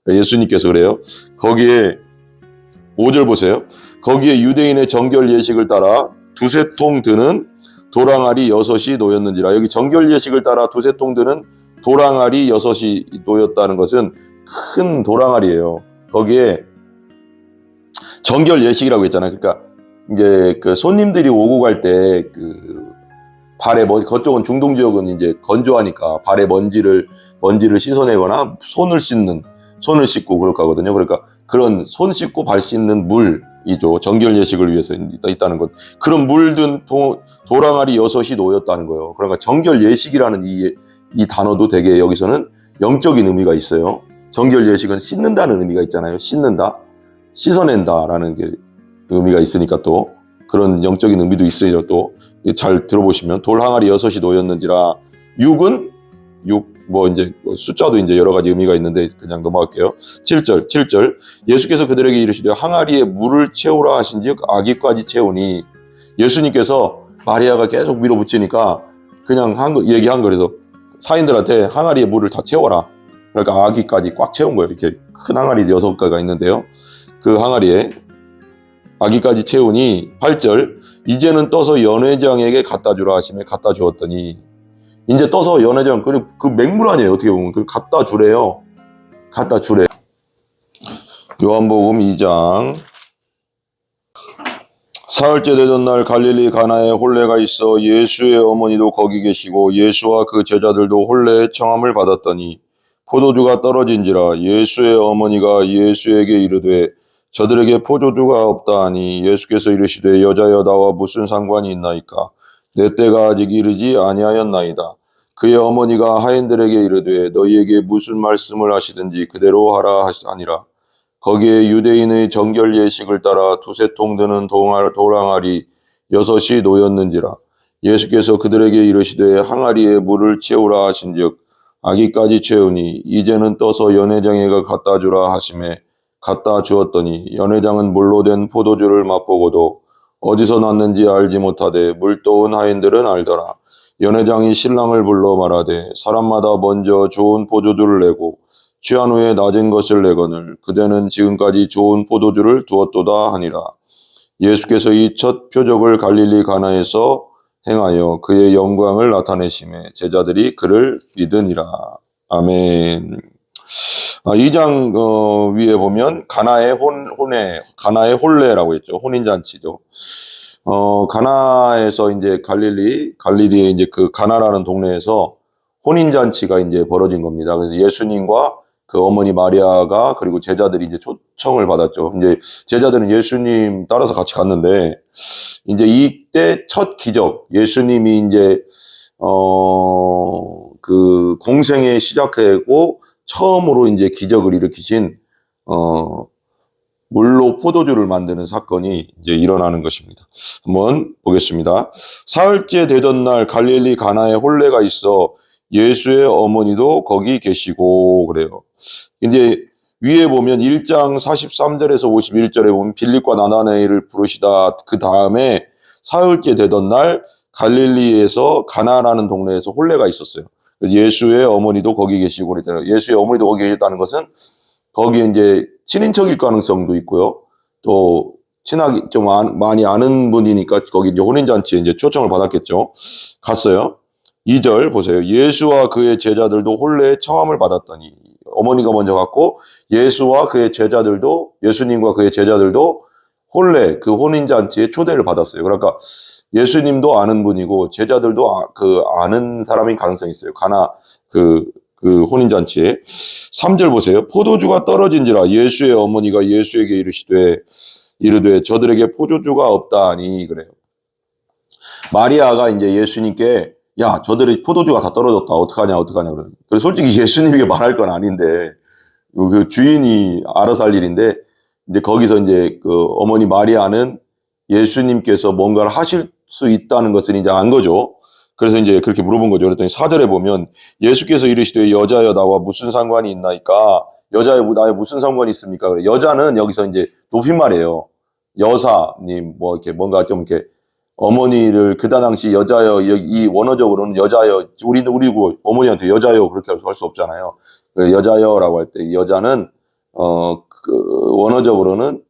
예수님께서 그래요. 거기에 5절 보세요. 거기에 유대인의 정결 예식을 따라 두세 통 드는 도랑아리 6이 놓였는지라. 여기 정결 예식을 따라 두세 통 드는 도랑아리 6이 놓였다는 것은 큰 도랑아리예요. 거기에 정결 예식이라고 했잖아요. 그러니까 이제 그 손님들이 오고 갈 때 그 발에 그쪽은 중동 지역은 이제 건조하니까 발에 먼지를 씻어내거나 손을 씻고 그렇게 하거든요. 그러니까 그런 손 씻고 발 씻는 물이죠. 정결 예식을 위해서 있다는 것. 그런 물든 도랑아리 6이 놓였다는 거예요. 그러니까 정결 예식이라는 이 단어도 되게 여기서는 영적인 의미가 있어요. 정결 예식은 씻는다는 의미가 있잖아요. 씻는다, 씻어낸다라는 게 의미가 있으니까 또 그런 영적인 의미도 있어요. 또 잘 들어보시면 돌 항아리 6이 놓였는지라. 6은 이제 숫자도 이제 여러 가지 의미가 있는데 그냥 넘어갈게요. 7절 예수께서 그들에게 이르시되 항아리에 물을 채우라 하신즉 아기까지 채우니. 예수님께서 마리아가 계속 밀어붙이니까 그냥 얘기한 거라서 사인들한테 항아리에 물을 다 채워라. 그러니까 아기까지 꽉 채운 거예요. 이렇게 큰 항아리 6개가 있는데요. 그 항아리에 아기까지 채우니. 8절 이제는 떠서 연회장에게 갖다 주라 하시며 갖다 주었더니. 이제 떠서 연회장, 그리고 그 맹물 아니에요. 어떻게 보면. 그 갖다 주래요. 갖다 주래. 요한복음 2장. 사흘째 되던 날 갈릴리 가나에 혼례가 있어 예수의 어머니도 거기 계시고 예수와 그 제자들도 혼례의 청함을 받았더니 포도주가 떨어진지라. 예수의 어머니가 예수에게 이르되 저들에게 포도주가 없다 하니 예수께서 이르시되 여자여 나와 무슨 상관이 있나이까. 내 때가 아직 이르지 아니하였나이다. 그의 어머니가 하인들에게 이르되 너희에게 무슨 말씀을 하시든지 그대로 하라 하니라. 거기에 유대인의 정결 예식을 따라 두세 통 드는 도랑아리 6이 놓였는지라. 예수께서 그들에게 이르시되 항아리에 물을 채우라 하신즉 아기까지 채우니. 이제는 떠서 연회장에게 갖다 주라 하시매 갖다 주었더니 연회장은 물로 된 포도주를 맛보고도 어디서 났는지 알지 못하되 물떠온 하인들은 알더라. 연회장이 신랑을 불러 말하되 사람마다 먼저 좋은 포도주를 내고 취한 후에 낮은 것을 내거늘 그대는 지금까지 좋은 포도주를 두었도다 하니라. 예수께서 이 첫 표적을 갈릴리 가나에서 행하여 그의 영광을 나타내시매 제자들이 그를 믿으니라. 아멘. 2장 위에 보면 가나의 가나의 혼례라고 했죠. 혼인잔치죠. 가나에서 이제 갈릴리의 이제 그 가나라는 동네에서 혼인잔치가 이제 벌어진 겁니다. 그래서 예수님과 그 어머니 마리아가 그리고 제자들이 이제 초청을 받았죠. 이제 제자들은 예수님 따라서 같이 갔는데 이제 이때 첫 기적, 예수님이 이제 그 공생에 시작하고 처음으로 이제 기적을 일으키신 물로 포도주를 만드는 사건이 이제 일어나는 것입니다. 한번 보겠습니다. 사흘째 되던 날 갈릴리 가나에 혼례가 있어 예수의 어머니도 거기 계시고 그래요. 이제 위에 보면 1장 43절에서 51절에 보면 빌립과 나다나엘을 부르시다. 그 다음에 사흘째 되던 날 갈릴리에서 가나라는 동네에서 혼례가 있었어요. 예수의 어머니도 거기 계시고 그랬잖아요. 예수의 어머니도 거기 계셨다는 것은 거기에 이제 친인척일 가능성도 있고요. 또 친하게 좀 많이 아는 분이니까 거기 이제 혼인잔치에 이제 초청을 받았겠죠. 갔어요. 2절 보세요. 예수와 그의 제자들도 혼례의 청함을 받았더니. 어머니가 먼저 갔고 예수님과 그의 제자들도 혼례, 그 혼인잔치에 초대를 받았어요. 그러니까 예수님도 아는 분이고 제자들도 아는 사람인 가능성이 있어요. 가나 그 혼인잔치에. 3절 보세요. 포도주가 떨어진지라. 예수의 어머니가 예수에게 이르되 저들에게 포도주가 없다 하니. 그래요. 마리아가 이제 예수님께 야, 저들이 포도주가 다 떨어졌다. 어떡하냐. 그래서 솔직히 예수님에게 말할 건 아닌데, 그 주인이 알아서 할 일인데, 이제 거기서 이제 그 어머니 마리아는 예수님께서 뭔가를 하실 수 있다는 것을 이제 안 거죠. 그래서 이제 그렇게 물어본 거죠. 그랬더니 4절에 보면 예수께서 이르시되 여자여 나와 무슨 상관이 있나이까. 여자여 나와 무슨 상관이 있습니까? 그래. 여자는 여기서 이제 높임말이에요. 여사님, 뭐 이렇게 뭔가 좀 이렇게 어머니를 그다 당시 여자여, 이 원어적으로는 여자여, 우리고 어머니한테 여자여 그렇게 할 수 없잖아요. 여자여라고 할 때 여자는 원어적으로는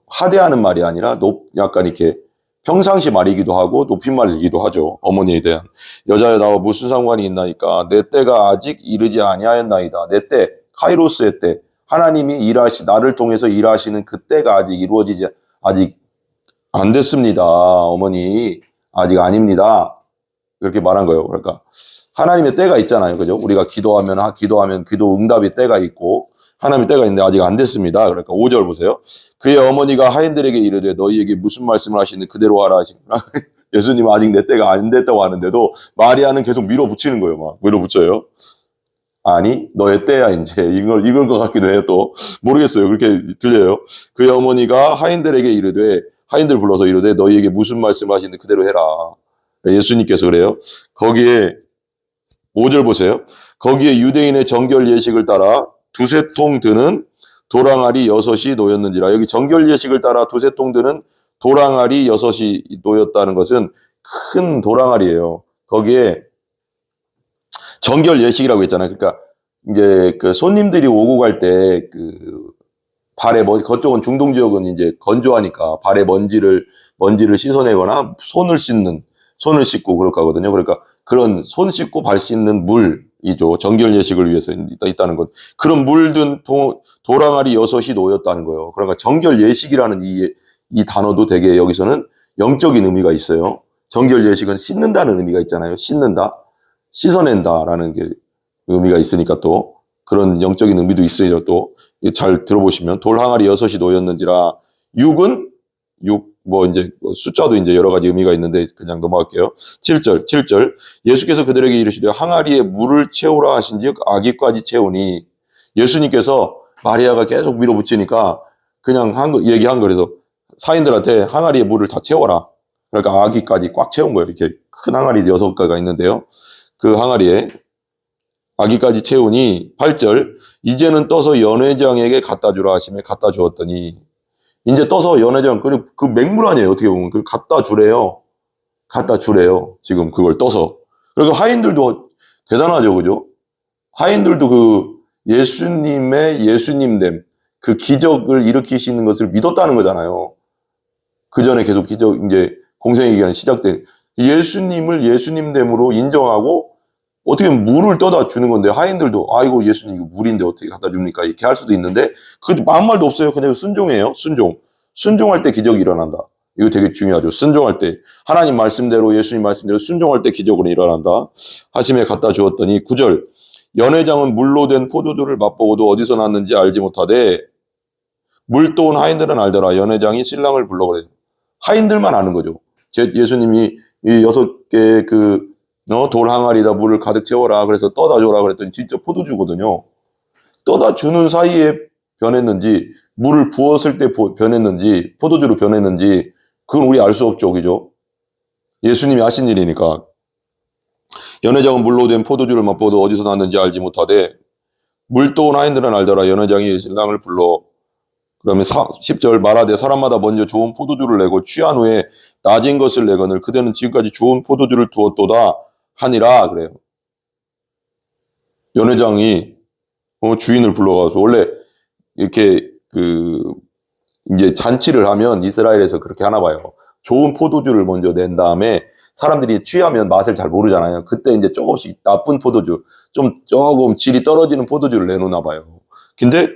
하대하는 말이 아니라 약간 이렇게 평상시 말이기도 하고 높임말이기도 하죠. 어머니에 대한. 여자여 나와 무슨 상관이 있나이까 내 때가 아직 이르지 아니하였나이다. 내 때, 카이로스의 때, 하나님이 나를 통해서 일하시는 그 때가 아직 안 됐습니다. 어머니 아직 아닙니다. 이렇게 말한 거예요. 그러니까 하나님의 때가 있잖아요. 그죠? 우리가 기도하면 기도 응답의 때가 있고 하나님의 때가 있는데 아직 안 됐습니다. 그러니까 5절 보세요. 그의 어머니가 하인들에게 이르되 너희에게 무슨 말씀을 하시는데 그대로 하라 하시구나. 예수님 아직 내 때가 안 됐다고 하는데도 마리아는 계속 밀어붙이는 거예요. 막 밀어붙여요. 아니 너의 때야 이제 이걸 것 같기도 해요. 또 모르겠어요. 그렇게 들려요. 그의 어머니가 하인들 불러서 이르되 너희에게 무슨 말씀을 하시는데 그대로 해라. 예수님께서 그래요. 거기에 5절 보세요. 거기에 유대인의 정결 예식을 따라 두세 통 드는 도랑아리 6이 놓였는지라. 여기 정결 예식을 따라 두세 통 드는 도랑아리 6이 놓였다는 것은 큰 도랑아리예요. 거기에 정결 예식이라고 했잖아요. 그러니까 이제 그 손님들이 오고 갈 때 발에 그쪽은 중동 지역은 이제 건조하니까 발에 먼지를 씻어내거나 손을 씻고 그렇게 하거든요. 그러니까 그런 손 씻고 발 씻는 물이죠. 정결 예식을 위해서 있다는 것. 그런 물든 도랑아리 6이 놓였다는 거예요. 그러니까 정결 예식이라는 이 단어도 되게 여기서는 영적인 의미가 있어요. 정결 예식은 씻는다는 의미가 있잖아요. 씻어낸다라는 게 의미가 있으니까 또 그런 영적인 의미도 있어요. 또 잘 들어보시면 돌 항아리 6이 놓였는지라. 6은 이제 숫자도 이제 여러 가지 의미가 있는데 그냥 넘어갈게요. 7절 예수께서 그들에게 이르시되 항아리에 물을 채우라 하신즉 아기까지 채우니. 예수님께서 마리아가 계속 밀어붙이니까 그냥 얘기한 거라서 사인들한테 항아리에 물을 다 채워라. 그러니까 아기까지 꽉 채운 거예요. 이렇게 큰 항아리 6개가 있는데요. 그 항아리에 아기까지 채우니. 8절 이제는 떠서 연회장에게 갖다 주라 하시며 갖다 주었더니. 이제 떠서 연회장 그 맹물 아니에요. 어떻게 보면 그걸 갖다 주래요. 지금 그걸 떠서. 그리고 하인들도 대단하죠. 그죠? 하인들도 그 예수님의 예수님됨, 그 기적을 일으키시는 것을 믿었다는 거잖아요. 그 전에 계속 이제 공생의 기간이 시작된 예수님을 예수님됨으로 인정하고 어떻게 보면 물을 떠다 주는 건데 하인들도 아이고 예수님 이거 물인데 어떻게 갖다 줍니까? 이렇게 할 수도 있는데 아무 말도 없어요. 그냥 순종해요. 순종할 때 기적이 일어난다. 이거 되게 중요하죠. 순종할 때 하나님 말씀대로 예수님 말씀대로 순종할 때 기적은 일어난다 하심에 갖다 주었더니. 9절 연회장은 물로 된 포도주를 맛보고도 어디서 났는지 알지 못하되 물 떠온 하인들은 알더라. 연회장이 신랑을 불러 그래요. 하인들만 아는 거죠. 예수님이 이 6개의 돌 항아리에다 물을 가득 채워라. 그래서 떠다 줘라 그랬더니 진짜 포도주거든요. 떠다 주는 사이에 변했는지, 물을 부었을 때 변했는지, 포도주로 변했는지, 그건 우리 알 수 없죠. 그죠? 예수님이 하신 일이니까. 연회장은 물로 된 포도주를 맛보도 어디서 났는지 알지 못하되 물 떠온 하인들은 알더라. 연회장이 신랑을 불러. 그러면 10절 말하되 사람마다 먼저 좋은 포도주를 내고 취한 후에 낮은 것을 내거늘 그대는 지금까지 좋은 포도주를 두었도다 하니라. 그래요. 연회장이 주인을 불러가서 원래 이렇게 이제 잔치를 하면 이스라엘에서 그렇게 하나 봐요. 좋은 포도주를 먼저 낸 다음에 사람들이 취하면 맛을 잘 모르잖아요. 그때 이제 조금씩 나쁜 포도주, 조금 질이 떨어지는 포도주를 내놓나 봐요. 근데 야,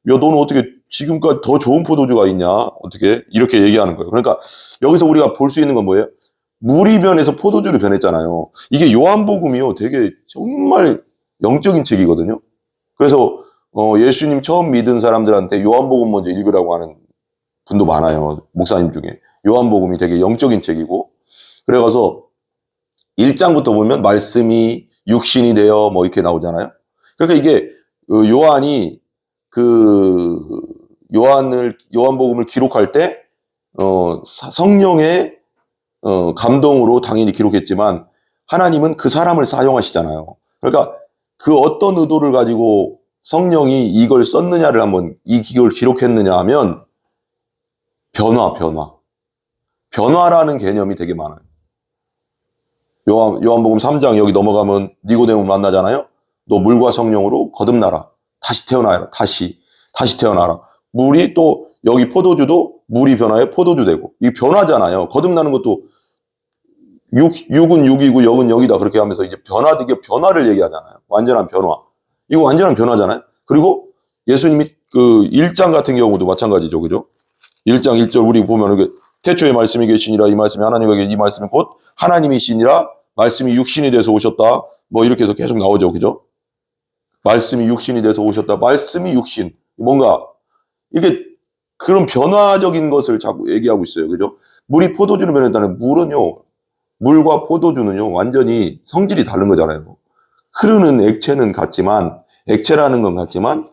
너는 어떻게 지금까지 더 좋은 포도주가 있냐? 어떻게? 이렇게 얘기하는 거예요. 그러니까 여기서 우리가 볼 수 있는 건 뭐예요? 물이 변해서 포도주로 변했잖아요. 이게 요한복음이요. 되게 정말 영적인 책이거든요. 그래서 예수님 처음 믿은 사람들한테 요한복음 먼저 읽으라고 하는 분도 많아요. 목사님 중에. 요한복음이 되게 영적인 책이고. 그래가서 1장부터 보면 말씀이 육신이 되어 이렇게 나오잖아요. 그러니까 이게 요한이 요한복음을 기록할 때 성령의 감동으로 당연히 기록했지만 하나님은 그 사람을 사용하시잖아요. 그러니까 그 어떤 의도를 가지고 성령이 이걸 썼느냐를 한번 이걸 기록했느냐 하면 변화라는 개념이 되게 많아요. 요한복음 3장 여기 넘어가면 니고데모 만나잖아요. 너 물과 성령으로 거듭나라. 다시 태어나라. 다시. 다시 태어나라. 물이 또 여기 포도주도 물이 변화해 포도주 되고. 이 변화잖아요. 거듭나는 것도 육은 육이고 영은 영이다. 그렇게 하면서 이제 이게 변화를 얘기하잖아요. 완전한 변화. 이거 완전한 변화잖아요. 그리고 예수님이 그 1장 같은 경우도 마찬가지죠. 그죠? 1장 1절 우리 보면 태초에 말씀이 계시니라 이 말씀이 하나님과 이 말씀이 곧 하나님이시니라 말씀이 육신이 돼서 오셨다. 뭐 이렇게 해서 계속 나오죠. 그죠? 말씀이 육신이 돼서 오셨다. 말씀이 육신. 뭔가 이게 그런 변화적인 것을 자꾸 얘기하고 있어요. 그죠? 물이 포도주로 변했다는 물은요. 물과 포도주는요. 완전히 성질이 다른 거잖아요. 흐르는 액체는 같지만 액체라는 건 같지만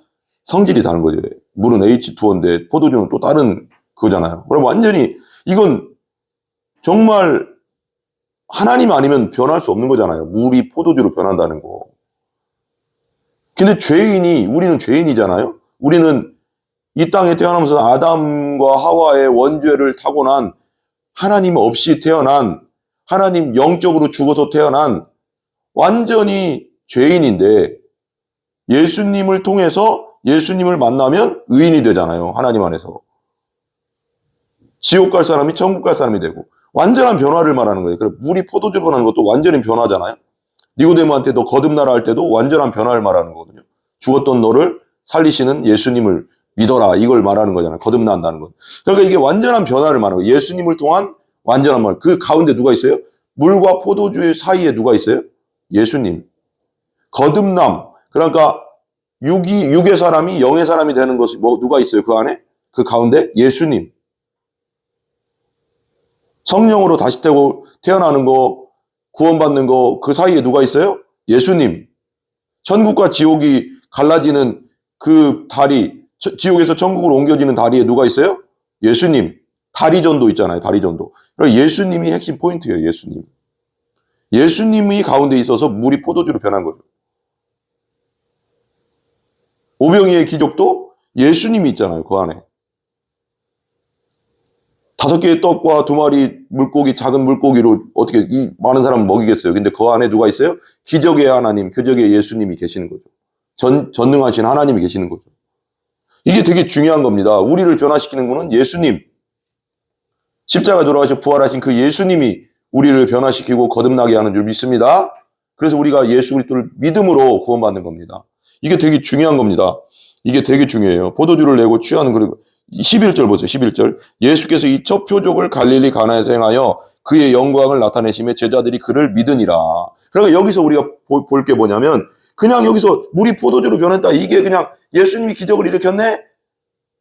성질이 다른 거죠. 물은 H2O인데 포도주는 또 다른 그거잖아요. 그럼 완전히 이건 정말 하나님 아니면 변할 수 없는 거잖아요. 물이 포도주로 변한다는 거. 근데 우리는 죄인이잖아요. 우리는 이 땅에 태어나면서 아담과 하와의 원죄를 타고난 하나님 없이 태어난 하나님 영적으로 죽어서 태어난 완전히 죄인인데 예수님을 통해서 예수님을 만나면 의인이 되잖아요. 하나님 안에서. 지옥 갈 사람이 천국 갈 사람이 되고 완전한 변화를 말하는 거예요. 그래서 물이 포도주로 변하는 것도 완전히 변화잖아요. 니고데모한테 너 거듭나라 할 때도 완전한 변화를 말하는 거거든요. 죽었던 너를 살리시는 예수님을 믿어라 이걸 말하는 거잖아요. 거듭난다는 건. 그러니까 이게 완전한 변화를 말하는 거예요. 예수님을 통한 완전한 말. 그 가운데 누가 있어요? 물과 포도주의 사이에 누가 있어요? 예수님. 거듭남. 그러니까 육의 사람이 영의 사람이 되는 것이 누가 있어요? 그 안에? 그 가운데? 예수님. 성령으로 다시 태어나는 거, 구원받는 거, 그 사이에 누가 있어요? 예수님. 천국과 지옥이 갈라지는 그 다리, 지옥에서 천국으로 옮겨지는 다리에 누가 있어요? 예수님. 다리전도 있잖아요. 다리전도. 그러니까 예수님이 핵심 포인트예요. 예수님. 예수님이 가운데 있어서 물이 포도주로 변한 거죠. 오병이의 기적도 예수님이 있잖아요. 그 안에. 5개의 떡과 2마리 물고기, 작은 물고기로 어떻게 이 많은 사람을 먹이겠어요. 근데 그 안에 누가 있어요? 기적의 하나님, 기적의 예수님이 계시는 거죠. 전능하신 하나님이 계시는 거죠. 이게 되게 중요한 겁니다. 우리를 변화시키는 분은 예수님. 십자가 돌아가셔 부활하신 그 예수님이 우리를 변화시키고 거듭나게 하는 줄 믿습니다. 그래서 우리가 예수 그리스도를 믿음으로 구원받는 겁니다. 이게 되게 중요한 겁니다. 이게 되게 중요해요. 포도주를 내고 취하는 그리고 11절 보세요. 11절. 예수께서 이 첫 표적을 갈릴리 가나에서 행하여 그의 영광을 나타내심에 제자들이 그를 믿으니라. 그러니까 여기서 우리가 볼 게 뭐냐면 그냥 여기서 물이 포도주로 변했다. 이게 그냥 예수님이 기적을 일으켰네?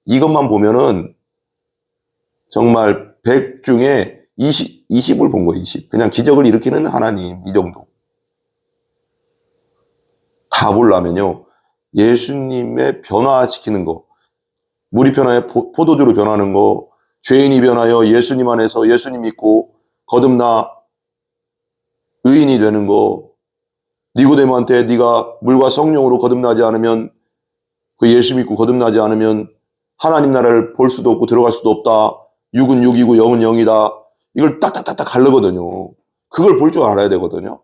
이것만 보면은 정말 100 중에 20을 본 거예요. 20. 그냥 기적을 일으키는 하나님 이 정도. 다 보려면요. 예수님의 변화시키는 거. 물이 변하여 포도주로 변하는 거, 죄인이 변하여 예수님 안에서 예수님 믿고 거듭나 의인이 되는 거, 니고데모한테 네가 물과 성령으로 거듭나지 않으면 그 예수 믿고 거듭나지 않으면 하나님 나라를 볼 수도 없고 들어갈 수도 없다. 육은 육이고 영은 영이다. 이걸 딱딱딱딱 가르거든요. 그걸 볼 줄 알아야 되거든요.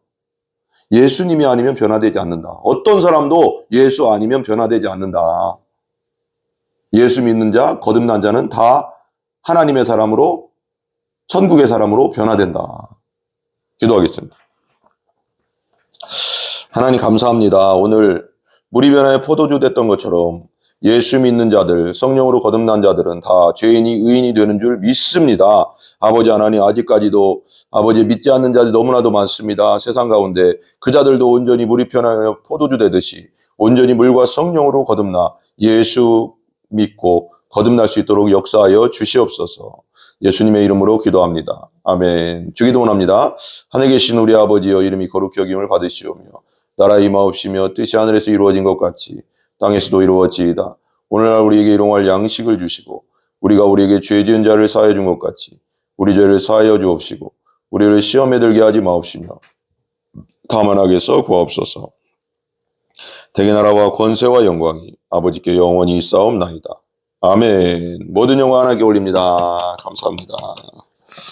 예수님이 아니면 변화되지 않는다. 어떤 사람도 예수 아니면 변화되지 않는다. 예수 믿는 자, 거듭난 자는 다 하나님의 사람으로 천국의 사람으로 변화된다. 기도하겠습니다. 하나님 감사합니다. 오늘 물이 변하여 포도주 됐던 것처럼 예수 믿는 자들, 성령으로 거듭난 자들은 다 죄인이 의인이 되는 줄 믿습니다. 아버지 하나님 아직까지도 아버지 믿지 않는 자들이 너무나도 많습니다. 세상 가운데 그 자들도 온전히 물이 변하여 포도주 되듯이 온전히 물과 성령으로 거듭나 예수 믿고 거듭날 수 있도록 역사하여 주시옵소서. 예수님의 이름으로 기도합니다. 아멘. 주기도 원합니다. 하늘에 계신 우리 아버지여 이름이 거룩히 여김을 받으시오며 나라 임하옵시며 뜻이 하늘에서 이루어진 것 같이 땅에서도 이루어지이다. 오늘날 우리에게 일용할 양식을 주시고 우리가 우리에게 죄 지은 자를 사하여 준 것 같이 우리 죄를 사하여 주옵시고 우리를 시험에 들게 하지 마옵시며 다만 악에서 구하옵소서. 대개 나라와 권세와 영광이 아버지께 영원히 있사옵나이다. 아멘. 모든 영광 하나님께 올립니다. 감사합니다.